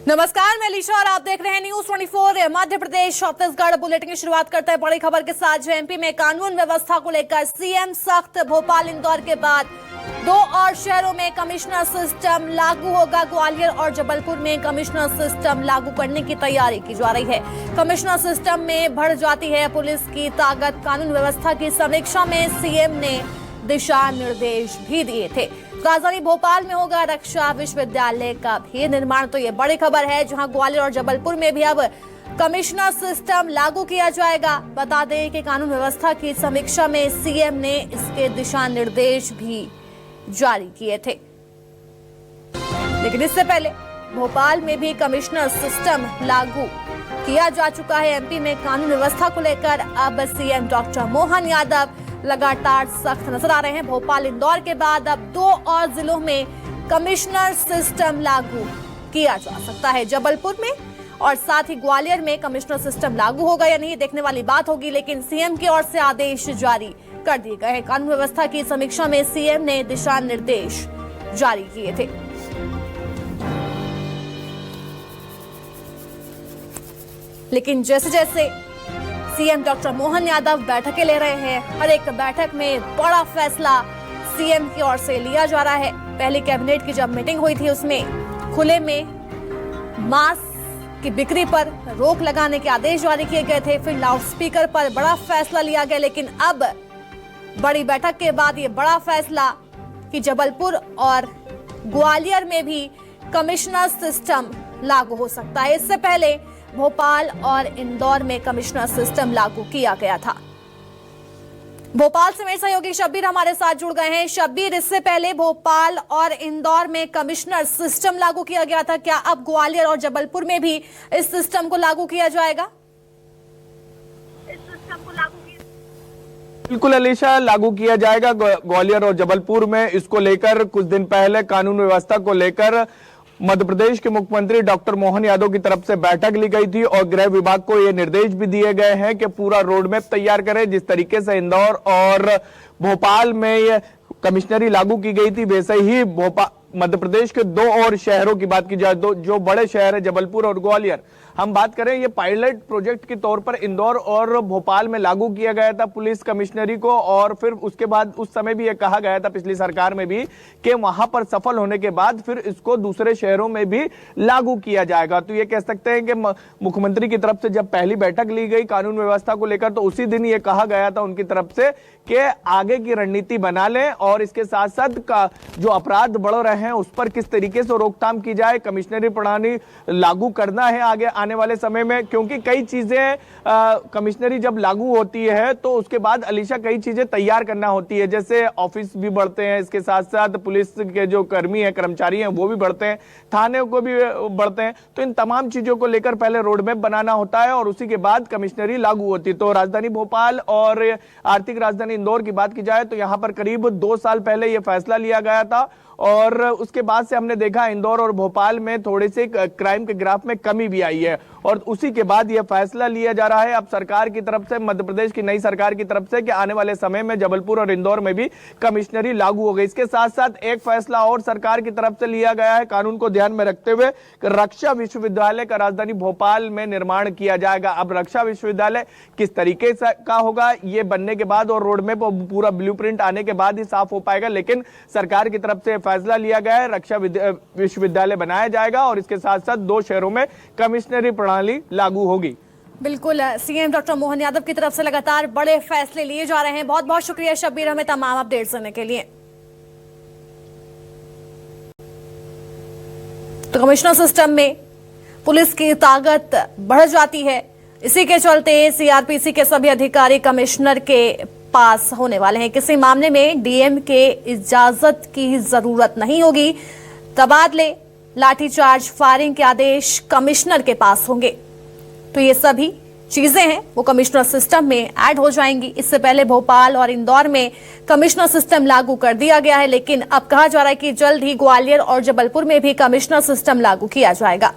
नमस्कार, मैं अलीशा और आप देख रहे हैं न्यूज 24 मध्य प्रदेश छत्तीसगढ़। बुलेटिन की शुरुआत करते हैं बड़ी खबर के साथ। जो एमपी में कानून व्यवस्था को लेकर सीएम सख्त। भोपाल इंदौर के बाद 2 और शहरों में कमिश्नर सिस्टम लागू होगा। ग्वालियर और जबलपुर में कमिश्नर सिस्टम लागू करने की तैयारी की जा रही है। कमिश्नर सिस्टम में बढ़ जाती है पुलिस की ताकत। कानून व्यवस्था की समीक्षा में सीएम ने दिशा निर्देश भी दिए थे। राजधानी भोपाल में होगा रक्षा विश्वविद्यालय का भी निर्माण। तो ये बड़ी खबर है, जहां ग्वालियर और जबलपुर में भी अब कमिश्नर सिस्टम लागू किया जाएगा। बता दें कि कानून व्यवस्था की समीक्षा में सीएम ने इसके दिशा निर्देश भी जारी किए थे। लेकिन इससे पहले भोपाल में भी कमिश्नर सिस्टम लागू किया जा चुका है। एमपी में कानून व्यवस्था को लेकर अब सीएम डॉक्टर मोहन यादव लगातार सख्त नजर आ रहे हैं। भोपाल इंदौर के बाद अब 2 और जिलों में कमिश्नर सिस्टम लागू किया जा सकता है। जबलपुर में और साथ ही ग्वालियर में कमिश्नर सिस्टम लागू होगा या नहीं, देखने वाली बात होगी। लेकिन सीएम की ओर से आदेश जारी कर दिए गए हैं। कानून व्यवस्था की समीक्षा में सीएम ने दिशा निर्देश जारी किए थे। लेकिन जैसे जैसे सीएम डॉक्टर मोहन यादव बैठकें ले रहे हैं, हर एक बैठक में बड़ा फैसला सीएम की ओर से लिया जा रहा है। पहली कैबिनेट की जब मीटिंग हुई थी, उसमें खुले में मास्क की बिक्री पर रोक लगाने के आदेश जारी किए गए थे। फिर लाउडस्पीकर पर बड़ा फैसला लिया गया। लेकिन अब बड़ी बैठक के बाद ये बड़ा फैसला कि जबलपुर और ग्वालियर में भी कमिश्नर सिस्टम लागू हो सकता है। इससे पहले भोपाल और इंदौर में कमिश्नर सिस्टम लागू किया गया था। भोपाल से मेरे सहयोगी शब्बीर हमारे साथ जुड़ गए हैं। शब्बीर, इससे पहले भोपाल और इंदौर में कमिश्नर सिस्टम लागू किया गया था, क्या अब ग्वालियर और जबलपुर में भी इस सिस्टम को लागू किया जाएगा? बिल्कुल अलीशा, लागू किया जाएगा ग्वालियर और जबलपुर में। इसको लेकर कुछ दिन पहले कानून व्यवस्था को लेकर मध्य प्रदेश के मुख्यमंत्री डॉक्टर मोहन यादव की तरफ से बैठक ली गई थी और गृह विभाग को ये निर्देश भी दिए गए हैं कि पूरा रोड मैप तैयार करें। जिस तरीके से इंदौर और भोपाल में ये कमिश्नरी लागू की गई थी, वैसे ही मध्य प्रदेश के 2 और शहरों की बात की जाए, जो बड़े शहर है जबलपुर और ग्वालियर, हम बात करें, ये पायलट प्रोजेक्ट के तौर पर इंदौर और भोपाल में लागू किया गया था पुलिस कमिश्नरी को। और फिर उसके बाद उस समय भी ये कहा गया था पिछली सरकार में भी कि वहां पर सफल होने के बाद फिर इसको दूसरे शहरों में भी लागू किया जाएगा। तो ये कह सकते हैं कि मुख्यमंत्री की तरफ से जब पहली बैठक ली गई कानून व्यवस्था को लेकर, तो उसी दिन ये कहा गया था उनकी तरफ से कि आगे की रणनीति बना लें और इसके साथ साथ का जो अपराध बढ़ रहे हैं उस पर किस तरीके से रोकथाम की जाए। कमिश्नरी प्रणाली लागू करना है आगे आने वाले समय में, क्योंकि कई चीजें कमिश्नरी जब लागू होती है तो उसके बाद अलीशा कई चीजें तैयार करना होती है। जैसे ऑफिस भी बढ़ते हैं, इसके साथ साथ पुलिस के जो कर्मी हैं, कर्मचारी हैं, वो भी बढ़ते हैं, थाने को भी बढ़ते हैं। तो इन तमाम चीजों को लेकर पहले रोड मैप बनाना होता है और उसी के बाद कमिश्नरी लागू होती है। तो राजधानी भोपाल और आर्थिक राजधानी इंदौर की बात की जाए तो यहां पर करीब 2 साल पहले यह फैसला लिया गया था और उसके बाद से हमने देखा इंदौर और भोपाल में थोड़े से क्राइम के ग्राफ में कमी भी आई है और उसी के बाद यह फैसला लिया जा रहा है अब सरकार की तरफ से, मध्य प्रदेश की नई सरकार की तरफ से, कि आने वाले समय में जबलपुर और इंदौर में भी कमिश्नरी लागू हो गई। इसके साथ साथ एक फैसला और सरकार की तरफ से लिया गया है कानून को ध्यान में रखते हुए, रक्षा विश्वविद्यालय का राजधानी भोपाल में निर्माण किया जाएगा। अब रक्षा विश्वविद्यालय किस तरीके का होगा ये बनने के बाद और रोड मैप पूरा ब्लूप्रिंट आने के बाद ही साफ हो पाएगा। लेकिन सरकार की तरफ से फैसला लिया गया है, रक्षा विश्वविद्यालय बनाया जाएगा और इसके साथ साथ 2 शहरों में कमिश्नरी प्रणाली लागू होगी। बिल्कुल, सीएम डॉक्टर मोहन यादव की तरफ से लगातार बड़े फैसले लिए जा रहे हैं। बहुत बहुत शुक्रिया शब्बीर, हमें तमाम अपडेट्स देने के लिए। तो कमिश्नर सिस्टम में पुलिस की ताकत बढ़ जाती है। इसी के चलते सीआरपीसी के सभी अधिकारी कमिश्नर के पास होने वाले हैं। किसी मामले में डीएम के इजाजत की जरूरत नहीं होगी। तबादले, लाठीचार्ज, फायरिंग के आदेश कमिश्नर के पास होंगे। तो ये सभी चीजें हैं वो कमिश्नर सिस्टम में ऐड हो जाएंगी। इससे पहले भोपाल और इंदौर में कमिश्नर सिस्टम लागू कर दिया गया है, लेकिन अब कहा जा रहा है कि जल्द ही ग्वालियर और जबलपुर में भी कमिश्नर सिस्टम लागू किया जाएगा।